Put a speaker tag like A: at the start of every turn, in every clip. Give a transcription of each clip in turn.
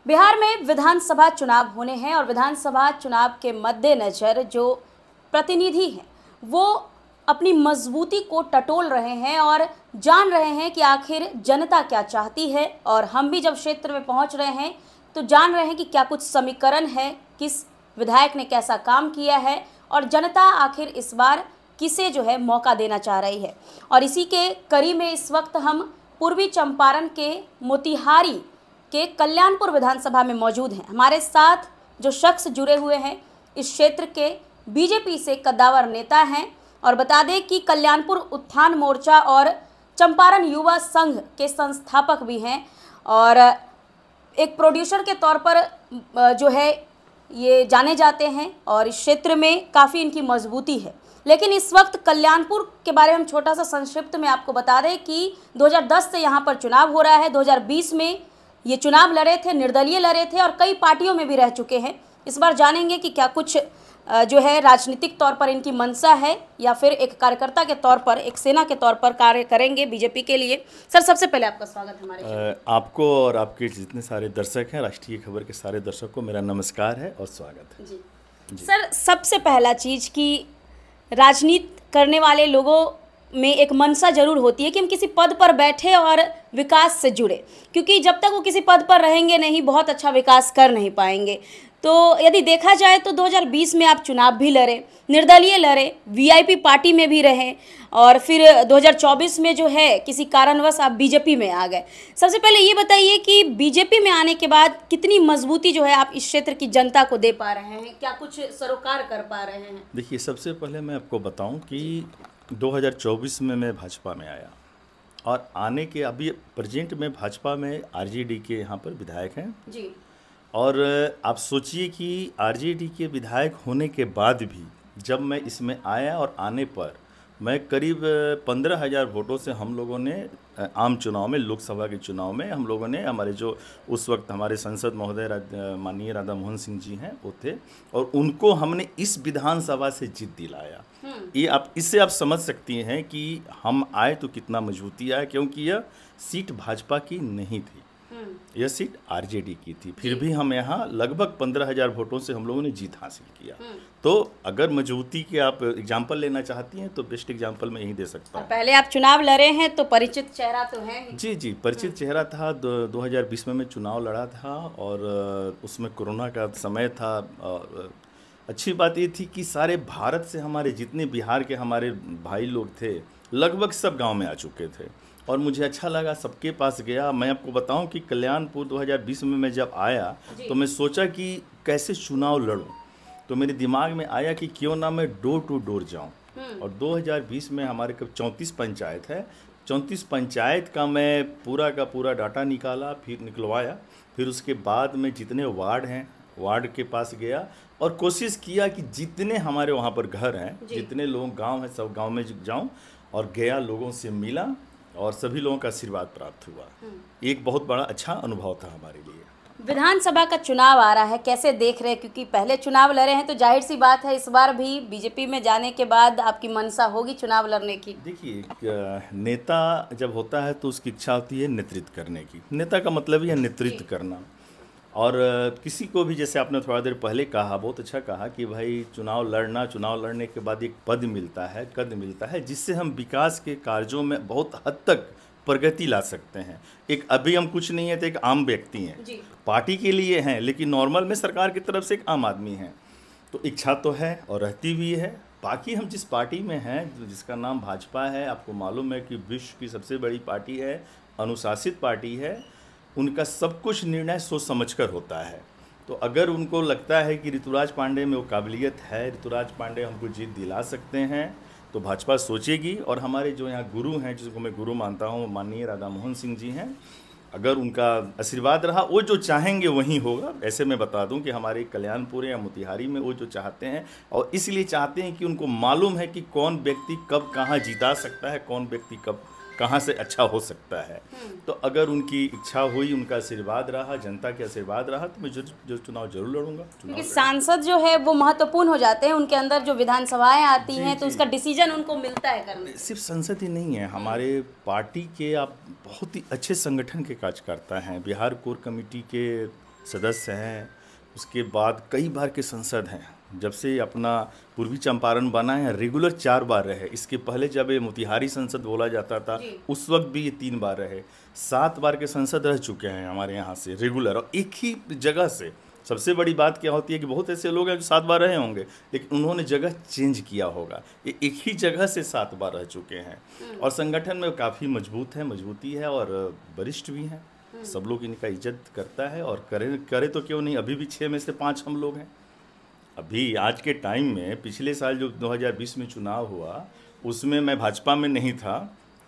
A: बिहार में विधानसभा चुनाव होने हैं और विधानसभा चुनाव के मद्देनज़र जो प्रतिनिधि हैं वो अपनी मजबूती को टटोल रहे हैं और जान रहे हैं कि आखिर जनता क्या चाहती है। और हम भी जब क्षेत्र में पहुंच रहे हैं तो जान रहे हैं कि क्या कुछ समीकरण है, किस विधायक ने कैसा काम किया है और जनता आखिर इस बार किसे जो है मौका देना चाह रही है। और इसी के कड़ी में इस वक्त हम पूर्वी चंपारण के मोतिहारी के कल्याणपुर विधानसभा में मौजूद हैं। हमारे साथ जो शख्स जुड़े हुए हैं इस क्षेत्र के बीजेपी से कद्दावर नेता हैं और बता दें कि कल्याणपुर उत्थान मोर्चा और चंपारण युवा संघ के संस्थापक भी हैं और एक प्रोड्यूसर के तौर पर जो है ये जाने जाते हैं और इस क्षेत्र में काफ़ी इनकी मजबूती है। लेकिन इस वक्त कल्याणपुर के बारे में हम छोटा सा संक्षिप्त में आपको बता दें कि 2010 से यहाँ पर चुनाव हो रहा है। 2020 में ये चुनाव लड़े थे, निर्दलीय लड़े थे और कई पार्टियों में भी रह चुके हैं। इस बार जानेंगे कि क्या कुछ जो है राजनीतिक तौर पर इनकी मंशा है या फिर एक कार्यकर्ता के तौर पर, एक सेना के तौर पर कार्य करेंगे बीजेपी के लिए। सर, सबसे पहले आपका स्वागत है हमारे
B: आपको और आपके जितने सारे दर्शक हैं, राष्ट्रीय खबर के सारे दर्शकों को मेरा नमस्कार है और स्वागत है।
A: जी। सर, सबसे पहला चीज़ कि राजनीति करने वाले लोगों में एक मंशा जरूर होती है कि हम किसी पद पर बैठे और विकास से जुड़े, क्योंकि जब तक वो किसी पद पर रहेंगे नहीं बहुत अच्छा विकास कर नहीं पाएंगे। तो यदि देखा जाए तो 2020 में आप चुनाव भी लड़े, निर्दलीय लड़े, वीआईपी पार्टी में भी रहे और फिर 2024 में जो है किसी कारणवश आप बीजेपी में आ गए। सबसे पहले ये बताइए कि बीजेपी में आने के बाद कितनी मजबूती जो है आप इस क्षेत्र की जनता को दे पा रहे हैं, क्या कुछ सरोकार कर पा रहे हैं?
B: देखिए, सबसे पहले मैं आपको बताऊं कि 2024 में मैं भाजपा में आया और आने के अभी प्रेजेंट में भाजपा में आरजेडी के यहाँ पर विधायक हैं
A: जी।
B: और आप सोचिए कि आरजेडी के विधायक होने के बाद भी जब मैं इसमें आया और आने पर मैं करीब 15,000 वोटों से हम लोगों ने आम चुनाव में, लोकसभा के चुनाव में हम लोगों ने, हमारे जो उस वक्त हमारे संसद महोदय माननीय राधा मोहन सिंह जी हैं वो थे और उनको हमने इस विधानसभा से जीत दिलाया। ये आप इससे आप समझ सकती हैं कि हम आए तो कितना मजबूती आया, क्योंकि यह सीट भाजपा की नहीं थी, यह सीट आरजेडी की थी। फिर भी हम यहाँ लगभग 15,000 वोटों से हम लोगों ने जीत हासिल किया। तो अगर मजबूती के आप एग्जाम्पल लेना चाहती हैं तो बेस्ट एग्जाम्पल मैं यही दे सकता हूँ।
A: पहले आप चुनाव लड़े हैं तो परिचित चेहरा तो है ही।
B: जी, परिचित चेहरा था। 2020 में मैं चुनाव लड़ा था और उसमें कोरोना का समय था। अच्छी बात ये थी कि सारे भारत से हमारे जितने बिहार के हमारे भाई लोग थे लगभग सब गाँव में आ चुके थे और मुझे अच्छा लगा, सबके पास गया। मैं आपको बताऊं कि कल्याणपुर 2020 में मैं जब आया तो मैं सोचा कि कैसे चुनाव लड़ूं, तो मेरे दिमाग में आया कि क्यों ना मैं डोर टू डोर जाऊं। और 2020 में हमारे कब 34 पंचायत है, 34 पंचायत का मैं पूरा का पूरा डाटा निकाला, फिर निकलवाया। फिर उसके बाद में जितने वार्ड हैं वार्ड के पास गया और कोशिश किया कि जितने हमारे वहाँ पर घर हैं, जितने लोग गाँव हैं, सब गाँव में जाऊँ और गया, लोगों से मिला और सभी लोगों का आशीर्वाद प्राप्त हुआ। एक बहुत बड़ा अच्छा अनुभव था हमारे लिए।
A: विधानसभा का चुनाव आ रहा है, कैसे देख रहे हैं? क्योंकि पहले चुनाव लड़े हैं तो जाहिर सी बात है इस बार भी बीजेपी में जाने के बाद आपकी मंशा होगी चुनाव लड़ने की।
B: देखिए, नेता जब होता है तो उसकी इच्छा होती है नेतृत्व करने की। नेता का मतलब ही है नेतृत्व करना। और किसी को भी, जैसे आपने थोड़ा देर पहले कहा, बहुत अच्छा कहा कि भाई चुनाव लड़ने के बाद एक पद मिलता है, कद मिलता है, जिससे हम विकास के कार्यों में बहुत हद तक प्रगति ला सकते हैं। एक अभी हम कुछ नहीं है तो एक आम व्यक्ति हैं, पार्टी के लिए हैं, लेकिन नॉर्मल में सरकार की तरफ से एक आम आदमी हैं। तो इच्छा तो है और रहती भी है। बाकी हम जिस पार्टी में हैं, जिसका नाम भाजपा है, आपको मालूम है कि विश्व की सबसे बड़ी पार्टी है, अनुशासित पार्टी है। उनका सब कुछ निर्णय सोच समझकर होता है। तो अगर उनको लगता है कि ऋतुराज पांडे में वो काबिलियत है, ऋतुराज पांडे हमको जीत दिला सकते हैं, तो भाजपा सोचेगी। और हमारे जो यहाँ गुरु हैं, जिसको मैं गुरु मानता हूँ, माननीय राधा मोहन सिंह जी हैं, अगर उनका आशीर्वाद रहा, वो जो चाहेंगे वही होगा। ऐसे मैं बता दूं कि हमारे कल्याणपुर या मोतिहारी में वो जो चाहते हैं, और इसलिए चाहते हैं कि उनको मालूम है कि कौन व्यक्ति कब कहाँ जिता सकता है, कौन व्यक्ति कब कहाँ से अच्छा हो सकता है। तो अगर उनकी इच्छा हुई, उनका आशीर्वाद रहा, जनता के आशीर्वाद रहा, तो मैं जो चुनाव जरूर लड़ूंगा।
A: क्योंकि सांसद जो है वो महत्वपूर्ण हो जाते हैं, उनके अंदर जो विधानसभाएं आती हैं तो उसका डिसीजन उनको मिलता है करने।
B: सिर्फ संसद ही नहीं है, हमारे पार्टी के आप बहुत ही अच्छे संगठन के कार्यकर्ता हैं। बिहार कोर कमेटी के सदस्य हैं, उसके बाद कई बार के सांसद हैं। जब से अपना पूर्वी चंपारण बना है रेगुलर 4 बार रहे। इसके पहले जब ये मोतिहारी संसद बोला जाता था उस वक्त भी ये 3 बार रहे। 7 बार के सांसद रह चुके हैं हमारे यहाँ से रेगुलर, और एक ही जगह से। सबसे बड़ी बात क्या होती है कि बहुत ऐसे लोग हैं जो 7 बार रहे होंगे लेकिन उन्होंने जगह चेंज किया होगा। ये एक ही जगह से 7 बार रह चुके हैं और संगठन में काफ़ी मजबूती है और वरिष्ठ भी हैं। सब लोग इनका इज्जत करता है और करे तो क्यों नहीं। अभी भी 6 में से 5 हम लोग हैं। अभी आज के टाइम में पिछले साल जो 2020 में चुनाव हुआ उसमें मैं भाजपा में नहीं था,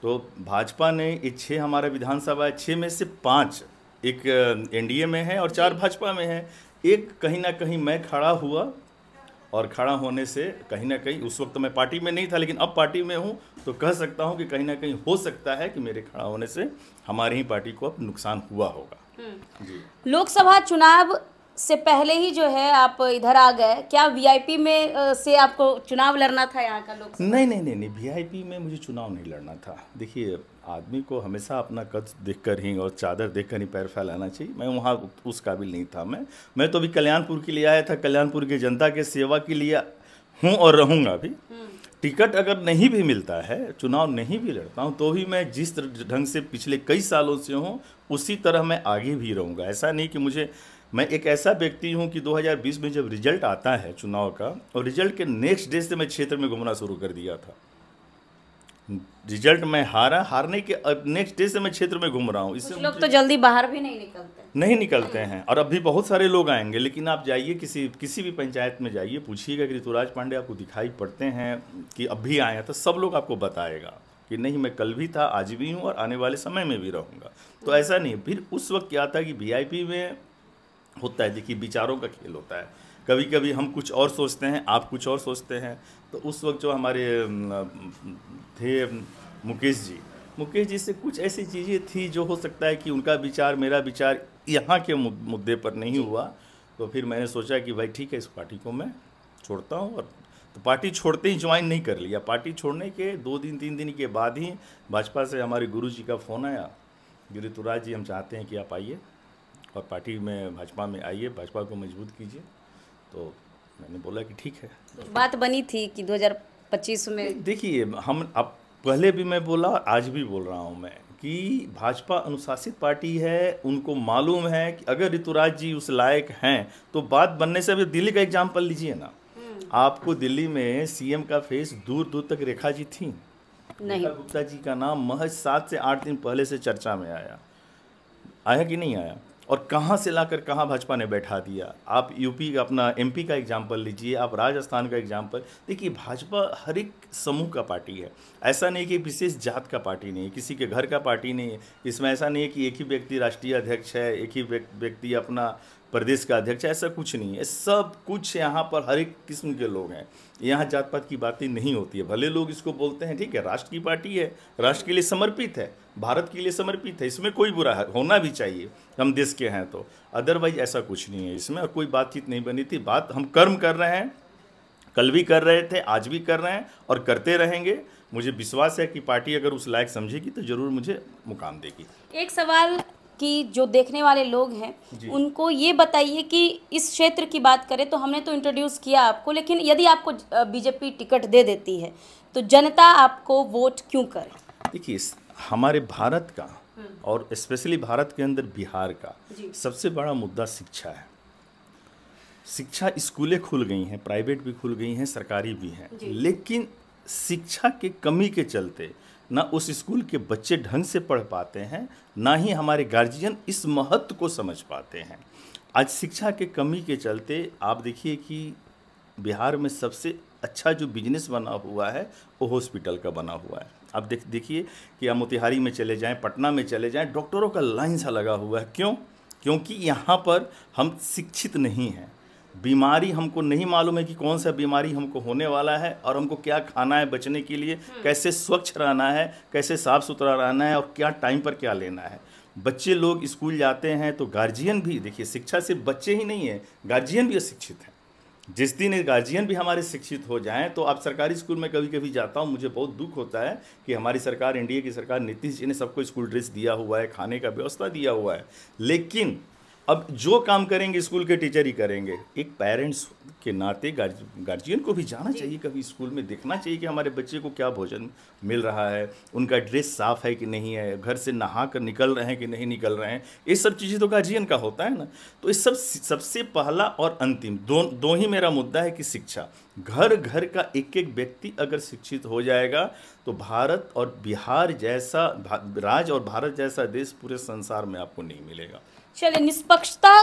B: तो भाजपा ने ये 6 हमारा विधानसभा है, 6 में से 5 एक एनडीए में है और 4 भाजपा में है। एक कहीं ना कहीं मैं खड़ा हुआ और खड़ा होने से कहीं ना कहीं, उस वक्त मैं पार्टी में नहीं था लेकिन अब पार्टी में हूँ, तो कह सकता हूँ कि कहीं ना कहीं हो सकता है कि मेरे खड़ा होने से हमारी ही पार्टी को अब नुकसान हुआ होगा। जी।
A: लोकसभा चुनाव से पहले ही जो है आप इधर आ गए, क्या वीआईपी में से आपको चुनाव लड़ना था यहाँ का लोकसभा?
B: नहीं, वीआईपी में मुझे चुनाव नहीं लड़ना था। देखिए, आदमी को हमेशा अपना कद देखकर ही और चादर देखकर ही पैर फैलाना चाहिए। मैं वहाँ उस काबिल नहीं था। मैं तो अभी कल्याणपुर के लिए आया था, कल्याणपुर की जनता के सेवा के लिए हूँ और रहूँगा भी। टिकट अगर नहीं भी मिलता है, चुनाव नहीं भी लड़ता हूँ, तो भी मैं जिस ढंग से पिछले कई सालों से हूँ उसी तरह मैं आगे भी रहूँगा। ऐसा नहीं कि मैं एक ऐसा व्यक्ति हूँ कि 2020 में जब रिजल्ट आता है चुनाव का, और रिजल्ट के नेक्स्ट डे से मैं क्षेत्र में घूमना शुरू कर दिया था। रिजल्ट में हारने के नेक्स्ट डे से मैं क्षेत्र में घूम रहा हूँ।
A: इससे लोग तो जल्दी बाहर भी नहीं निकलते
B: हैं और अभी बहुत सारे लोग आएंगे। लेकिन आप जाइए किसी भी पंचायत में जाइए, पूछिएगा कि ऋतुराज पांडे आपको दिखाई पड़ते हैं कि अब भी आए हैं, तो सब लोग आपको बताएगा कि नहीं, मैं कल भी था, आज भी हूँ और आने वाले समय में भी रहूँगा। तो ऐसा नहीं। फिर उस वक्त क्या था कि वीआईपी में होता है, देखिए, विचारों का खेल होता है। कभी कभी हम कुछ और सोचते हैं, आप कुछ और सोचते हैं। तो उस वक्त जो हमारे थे मुकेश जी से कुछ ऐसी चीज़ें थी जो हो सकता है कि उनका विचार मेरा विचार यहाँ के मुद्दे पर नहीं हुआ। तो फिर मैंने सोचा कि भाई ठीक है, इस पार्टी को मैं छोड़ता हूँ। और तो पार्टी छोड़ते ही ज्वाइन नहीं कर लिया। पार्टी छोड़ने के 2 दिन 3 दिन के बाद ही भाजपा से हमारे गुरु जी का फ़ोन आया कि ऋतुराज जी, हम चाहते हैं कि आप आइए और पार्टी में भाजपा में आइए, भाजपा को मजबूत कीजिए। तो मैंने बोला कि ठीक है।
A: बात बनी थी कि 2025 में,
B: देखिए, हम अब पहले भी मैं बोला और आज भी बोल रहा हूँ मैं कि भाजपा अनुशासित पार्टी है। उनको मालूम है कि अगर ऋतुराज जी उस लायक हैं तो बात बनने से। अभी दिल्ली का एग्जाम्पल लीजिए ना, आपको दिल्ली में सीएम का फेस दूर दूर तक रेखा जी थी नहीं। गुप्ता जी का नाम महज 7 से 8 दिन पहले से चर्चा में आया कि नहीं आया, और कहाँ से लाकर कहाँ भाजपा ने बैठा दिया। आप यूपी का, अपना एमपी का एग्जाम्पल लीजिए, आप राजस्थान का एग्जाम्पल देखिए। भाजपा हर एक समूह का पार्टी है। ऐसा नहीं कि विशेष जात का पार्टी नहीं है, किसी के घर का पार्टी नहीं है। इसमें ऐसा नहीं है कि एक ही व्यक्ति राष्ट्रीय अध्यक्ष है, एक ही व्यक्ति अपना प्रदेश का अध्यक्ष है, ऐसा कुछ नहीं है। सब कुछ यहाँ पर हर एक किस्म के लोग हैं। यहाँ जात पात की बातें नहीं होती है। भले लोग इसको बोलते हैं, ठीक है, राष्ट्र की पार्टी है, राष्ट्र के लिए समर्पित है, भारत के लिए समर्पित है, इसमें कोई बुरा है, होना भी चाहिए, हम देश के हैं तो। अदरवाइज ऐसा कुछ नहीं है इसमें, और कोई बातचीत नहीं बनी थी। बात हम कर्म कर रहे हैं, कल भी कर रहे थे, आज भी कर रहे हैं और करते रहेंगे। मुझे विश्वास है कि पार्टी अगर उस लायक समझेगी तो ज़रूर मुझे मुकाम देगी।
A: एक सवाल कि जो देखने वाले लोग हैं उनको ये बताइए कि इस क्षेत्र की बात करें तो हमने तो इंट्रोड्यूस किया आपको, लेकिन यदि आपको बीजेपी टिकट दे देती है तो जनता आपको वोट क्यों करे?
B: देखिए, हमारे भारत का और स्पेशली भारत के अंदर बिहार का सबसे बड़ा मुद्दा शिक्षा है। शिक्षा, स्कूलें खुल गई हैं, प्राइवेट भी खुल गई हैं, सरकारी भी हैं, लेकिन शिक्षा के कमी के चलते ना उस स्कूल के बच्चे ढंग से पढ़ पाते हैं, ना ही हमारे गार्जियन इस महत्व को समझ पाते हैं। आज शिक्षा के कमी के चलते आप देखिए कि बिहार में सबसे अच्छा जो बिजनेस बना हुआ है वो हॉस्पिटल का बना हुआ है। आप देखिए कि आप मोतिहारी में चले जाएं, पटना में चले जाएं, डॉक्टरों का लाइन सा लगा हुआ है। क्यों? क्योंकि यहाँ पर हम शिक्षित नहीं हैं। बीमारी हमको नहीं मालूम है कि कौन सा बीमारी हमको होने वाला है और हमको क्या खाना है बचने के लिए, कैसे स्वच्छ रहना है, कैसे साफ़ सुथरा रहना है और क्या टाइम पर क्या लेना है। बच्चे लोग स्कूल जाते हैं तो गार्जियन भी, देखिए, शिक्षा सिर्फ बच्चे ही नहीं है, गार्जियन भी शिक्षित हैं। जिस दिन गार्जियन भी हमारे शिक्षित हो जाएं तो आप सरकारी स्कूल में कभी कभी जाता हूं, मुझे बहुत दुख होता है कि हमारी सरकार, एनडीए की सरकार, नीतीश जी ने सबको स्कूल ड्रेस दिया हुआ है, खाने का व्यवस्था दिया हुआ है, लेकिन अब जो काम करेंगे स्कूल के टीचर ही करेंगे। एक पेरेंट्स के नाते गार्जियन को भी जाना चाहिए, कभी स्कूल में देखना चाहिए कि हमारे बच्चे को क्या भोजन मिल रहा है, उनका ड्रेस साफ़ है कि नहीं है, घर से नहा कर निकल रहे हैं कि नहीं निकल रहे हैं। ये सब चीज़ें तो गार्जियन का होता है ना। तो इस सबसे पहला और अंतिम दो ही मेरा मुद्दा है कि शिक्षा। घर घर का एक एक व्यक्ति अगर शिक्षित हो जाएगा तो भारत और बिहार जैसा राज्य और भारत जैसा देश पूरे संसार में आपको नहीं मिलेगा।
A: चलिए, निष्पक्षता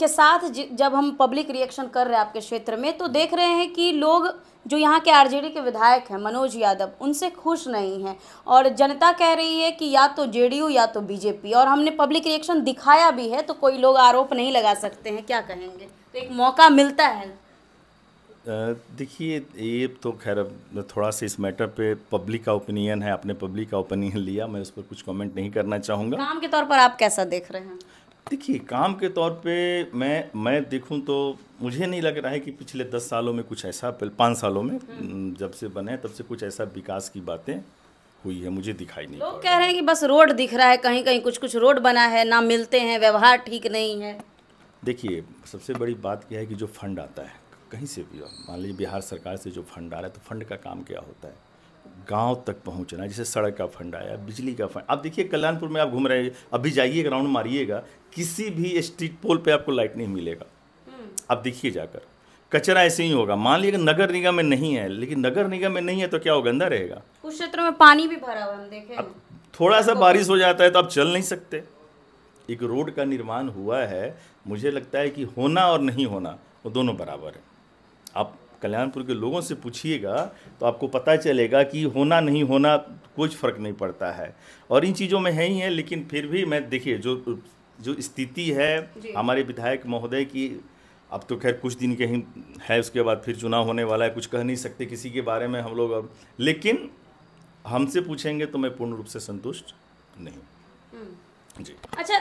A: के साथ जब हम पब्लिक रिएक्शन कर रहे हैं आपके क्षेत्र में, तो देख रहे हैं कि लोग जो यहाँ के आरजेडी के विधायक हैं मनोज यादव, उनसे खुश नहीं हैं और जनता कह रही है कि या तो जेडीयू या तो बीजेपी, और हमने पब्लिक रिएक्शन दिखाया भी है, तो कोई लोग आरोप नहीं लगा सकते हैं। क्या कहेंगे? तो एक मौका मिलता है।
B: देखिए, ये तो खैर थोड़ा सा इस मैटर पे पब्लिक का ओपिनियन है, आपने पब्लिक का ओपिनियन लिया, मैं उस पर कुछ कमेंट नहीं करना चाहूँगा।
A: काम के तौर पर आप कैसा देख रहे हैं?
B: देखिए, काम के तौर पे मैं देखूं तो मुझे नहीं लग रहा है कि पिछले 10 सालों में कुछ ऐसा, 5 सालों में जब से बने तब से कुछ ऐसा विकास की बातें हुई है, मुझे दिखाई नहीं।
A: लोग कह रहे हैं कि बस रोड दिख रहा है, कहीं कहीं कुछ कुछ रोड बना है, ना मिलते हैं, व्यवहार ठीक नहीं है।
B: देखिए, सबसे बड़ी बात यह है कि जो फंड आता है कहीं से भी, मान लीजिए बिहार सरकार से जो फंड आ रहा है, तो फंड का काम क्या होता है? गांव तक पहुंचना। जैसे सड़क का फंड आया, बिजली का फंड। आप देखिए कल्याणपुर में आप घूम रहे हैं, अभी जाइए राउंड मारिएगा, किसी भी स्ट्रीट पोल पे आपको लाइट नहीं मिलेगा। आप देखिए जाकर, कचरा ऐसे ही होगा। मान लीजिए नगर निगम में नहीं है, लेकिन नगर निगम में नहीं है तो क्या वो गंदा रहेगा?
A: कुछ क्षेत्रों में पानी भी भरा हुआ हम देखे।
B: अब थोड़ा सा बारिश हो जाता है तो आप चल नहीं सकते। एक रोड का निर्माण हुआ है, मुझे लगता है कि होना और नहीं होना वो दोनों बराबर है। आप कल्याणपुर के लोगों से पूछिएगा तो आपको पता चलेगा कि होना नहीं होना कुछ फ़र्क नहीं पड़ता है, और इन चीज़ों में है ही है। लेकिन फिर भी मैं देखिए जो स्थिति है हमारे विधायक महोदय की, अब तो खैर कुछ दिन के ही है, उसके बाद फिर चुनाव होने वाला है, कुछ कह नहीं सकते किसी के बारे में हम लोग अब। लेकिन हमसे पूछेंगे तो मैं पूर्ण रूप से संतुष्ट नहीं। जी।
A: अच्छा,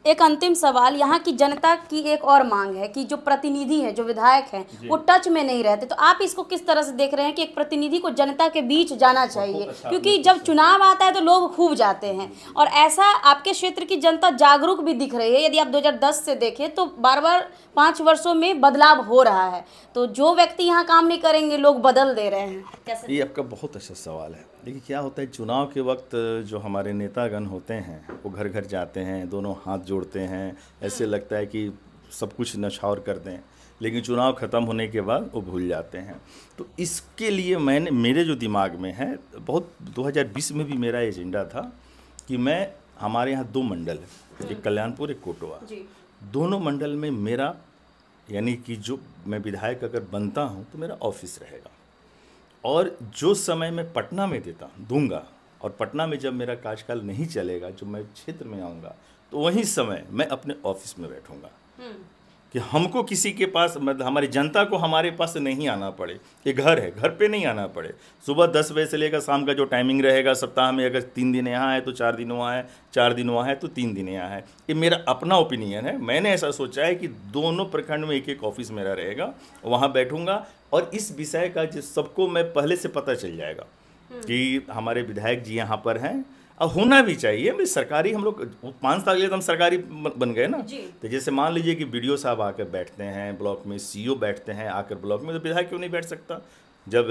A: एक अंतिम सवाल, यहाँ की जनता की एक और मांग है कि जो प्रतिनिधि है, जो विधायक हैं, वो टच में नहीं रहते। तो आप इसको किस तरह से देख रहे हैं कि एक प्रतिनिधि को जनता के बीच जाना चाहिए? क्योंकि जब चुनाव आता है तो लोग खूब जाते हैं, और ऐसा आपके क्षेत्र की जनता जागरूक भी दिख रही है। यदि आप 2010 से देखें तो बार बार 5 वर्षों में बदलाव हो रहा है, तो जो व्यक्ति यहाँ काम नहीं करेंगे लोग बदल दे रहे हैं। कैसे?
B: ये आपका बहुत अच्छा सवाल है। देखिए, क्या होता है, चुनाव के वक्त जो हमारे नेतागण होते हैं वो घर घर जाते हैं, दोनों हाथ जोड़ते हैं, ऐसे लगता है कि सब कुछ नछावर कर दें, लेकिन चुनाव ख़त्म होने के बाद वो भूल जाते हैं। तो इसके लिए मेरे जो दिमाग में है, बहुत 2020 में भी मेरा एजेंडा था कि मैं, हमारे यहाँ 2 मंडल है, एक कल्याणपुर एक कोटवा, दोनों मंडल में मेरा, यानी कि जो मैं विधायक अगर बनता हूँ तो मेरा ऑफिस रहेगा, और जो समय मैं पटना में दूंगा, और पटना में जब मेरा कार्यकाल नहीं चलेगा, जो मैं क्षेत्र में आऊँगा, तो वही समय मैं अपने ऑफिस में बैठूंगा कि हमको किसी के पास, मतलब हमारी जनता को हमारे पास नहीं आना पड़े। ये घर है, घर पे नहीं आना पड़े। सुबह 10 बजे से लेकर शाम का जो टाइमिंग रहेगा, सप्ताह में अगर 3 दिन यहाँ है तो 4 दिन वहाँ है, 4 दिन वहाँ है तो 3 दिन यहाँ है। ये मेरा अपना ओपिनियन है। मैंने ऐसा सोचा है कि दोनों प्रखंड में एक एक ऑफिस मेरा रहेगा, वहाँ बैठूंगा, और इस विषय का जिस सबको मैं पहले से पता चल जाएगा कि हमारे विधायक जी यहाँ पर हैं, अब होना भी चाहिए। मैं सरकारी, हम लोग 5 साल के तो हम सरकारी बन गए ना। तो जैसे मान लीजिए कि बीडीओ साहब आकर बैठते हैं ब्लॉक में, सीईओ बैठते हैं आकर ब्लॉक में, तो विधायक क्यों नहीं बैठ सकता? जब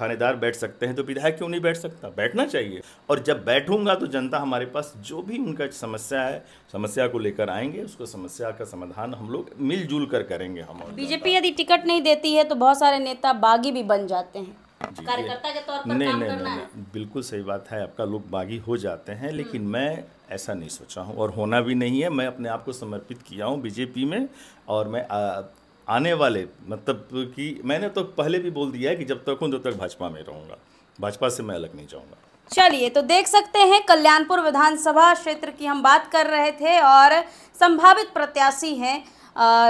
B: थानेदार बैठ सकते हैं तो विधायक क्यों नहीं बैठ सकता? बैठना चाहिए। और जब बैठूंगा तो जनता हमारे पास जो भी उनका समस्या है, समस्या को लेकर आएंगे, उसको समस्या का समाधान हम लोग मिलजुल कर करेंगे। हम
A: बीजेपी यदि टिकट नहीं देती है तो बहुत सारे नेता बागी भी बन जाते हैं, कार्यकर्ता के तौर पर काम करना है।
B: बिल्कुल सही बात है आपका, लोग बागी हो जाते हैं, लेकिन मैं ऐसा नहीं सोचा हूँ और होना भी नहीं है। मैं अपने आप को समर्पित किया हूँ बीजेपी में, और मैं आने वाले, मतलब कि मैंने तो पहले भी बोल दिया है कि जब तक हूँ तब तक भाजपा में रहूँगा, भाजपा से मैं अलग नहीं जाऊँगा।
A: चलिए, तो देख सकते हैं कल्याणपुर विधानसभा क्षेत्र की हम बात कर रहे थे, और संभावित प्रत्याशी हैं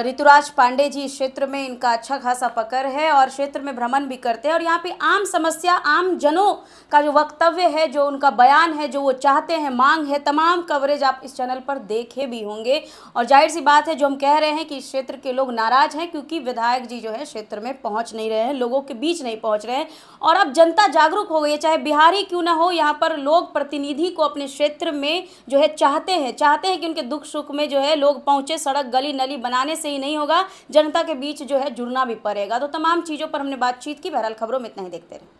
A: ऋतुराज पांडे जी इस क्षेत्र में इनका अच्छा खासा पकड़ है और क्षेत्र में भ्रमण भी करते हैं और यहाँ पे आम समस्या, आम जनों का जो वक्तव्य है, जो उनका बयान है, जो वो चाहते हैं, मांग है, तमाम कवरेज आप इस चैनल पर देखे भी होंगे। और जाहिर सी बात है, जो हम कह रहे हैं कि इस क्षेत्र के लोग नाराज हैं क्योंकि विधायक जी जो है क्षेत्र में पहुँच नहीं रहे हैं, लोगों के बीच नहीं पहुँच रहे हैं। और अब जनता जागरूक हो गई है, चाहे बिहारी क्यों ना हो, यहाँ पर लोग प्रतिनिधि को अपने क्षेत्र में जो है चाहते हैं कि उनके दुख सुख में जो है लोग पहुँचे। सड़क गली नली बनाने से ही नहीं होगा, जनता के बीच जो है जुड़ना भी पड़ेगा। तो तमाम चीज़ों पर हमने बातचीत की। बहरहाल खबरों में इतना ही, देखते रहे।